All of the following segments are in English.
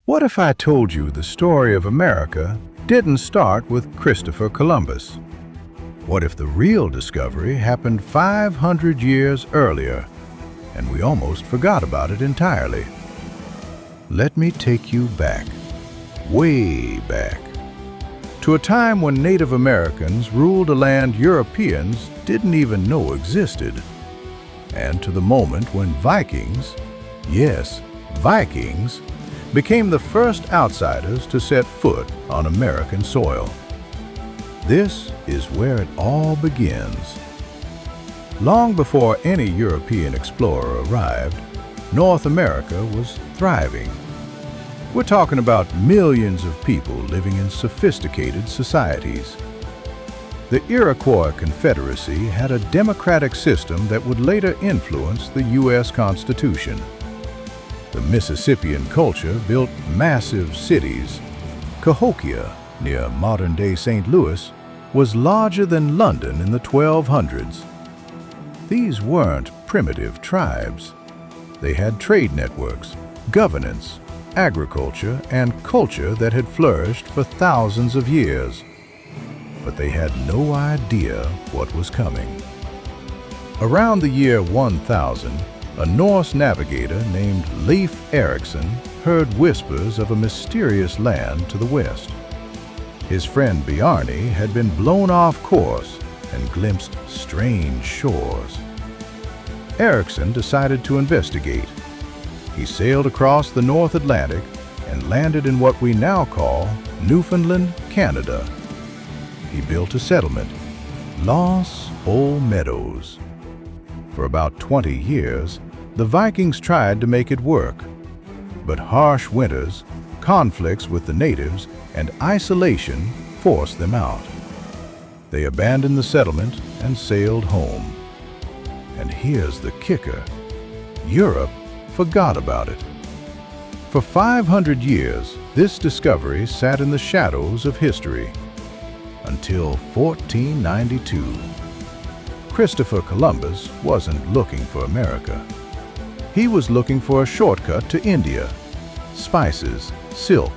What if I told you the story of America didn't start with Christopher Columbus? What if the real discovery happened 500 years earlier and we almost forgot about it entirely? Let me take you back, way back, to a time when Native Americans ruled a land Europeans didn't even know existed, and to the moment when Vikings, yes, Vikings, became the first outsiders to set foot on American soil. This is where it all begins. Long before any European explorer arrived, North America was thriving. We're talking about millions of people living in sophisticated societies. The Iroquois Confederacy had a democratic system that would later influence the U.S. Constitution. The Mississippian culture built massive cities. Cahokia, near modern-day St. Louis, was larger than London in the 1200s. These weren't primitive tribes. They had trade networks, governance, agriculture, and culture that had flourished for thousands of years. But they had no idea what was coming. Around the year 1000, a Norse navigator named Leif Erikson heard whispers of a mysterious land to the west. His friend Bjarni had been blown off course and glimpsed strange shores. Erikson decided to investigate. He sailed across the North Atlantic and landed in what we now call Newfoundland, Canada. He built a settlement, Los Meadows. For about 20 years, the Vikings tried to make it work, but harsh winters, conflicts with the natives, and isolation forced them out. They abandoned the settlement and sailed home. And here's the kicker: Europe forgot about it. For 500 years, this discovery sat in the shadows of history, until 1492. Christopher Columbus wasn't looking for America. He was looking for a shortcut to India: spices, silk,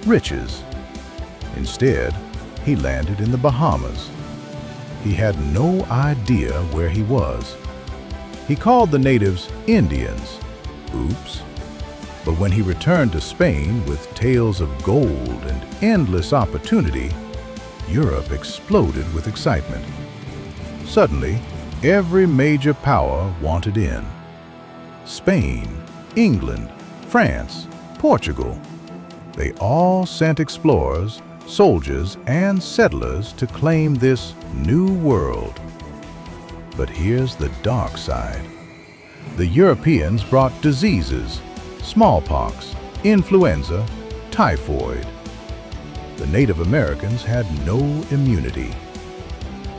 riches. Instead, he landed in the Bahamas. He had no idea where he was. He called the natives Indians. Oops. But when he returned to Spain with tales of gold and endless opportunity, Europe exploded with excitement. Suddenly, every major power wanted in. Spain, England, France, Portugal. They all sent explorers, soldiers, and settlers to claim this new world. But here's the dark side. The Europeans brought diseases: smallpox, influenza, typhoid. The Native Americans had no immunity.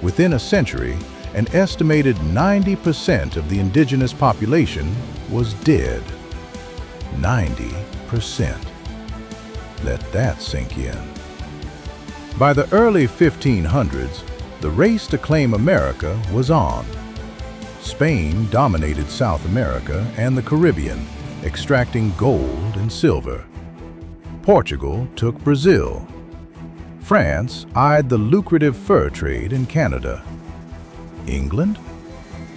Within a century, an estimated 90% of the indigenous population was dead. 90%. Let that sink in. By the early 1500s, the race to claim America was on. Spain dominated South America and the Caribbean, extracting gold and silver. Portugal took Brazil. France eyed the lucrative fur trade in Canada. England?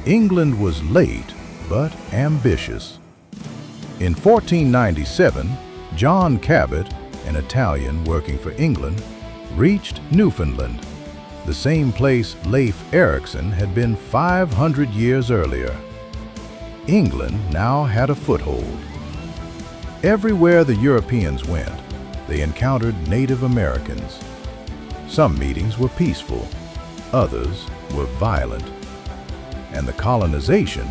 England was late, but ambitious. In 1497, John Cabot, an Italian working for England, reached Newfoundland, the same place Leif Erikson had been 500 years earlier. England now had a foothold. Everywhere the Europeans went, they encountered Native Americans. Some meetings were peaceful, others were violent. And the colonization,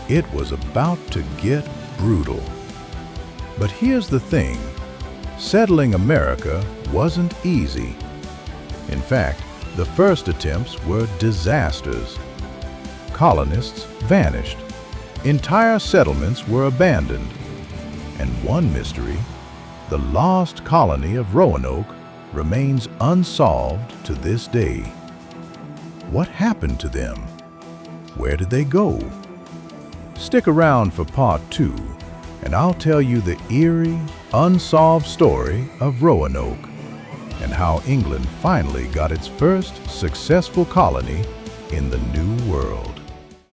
it was about to get brutal. But here's the thing: settling America wasn't easy. In fact, the first attempts were disasters. Colonists vanished. Entire settlements were abandoned. And one mystery, the lost colony of Roanoke, remains unsolved to this day. What happened to them? Where did they go? Stick around for part 2, and I'll tell you the eerie, unsolved story of Roanoke and how England finally got its first successful colony in the New World.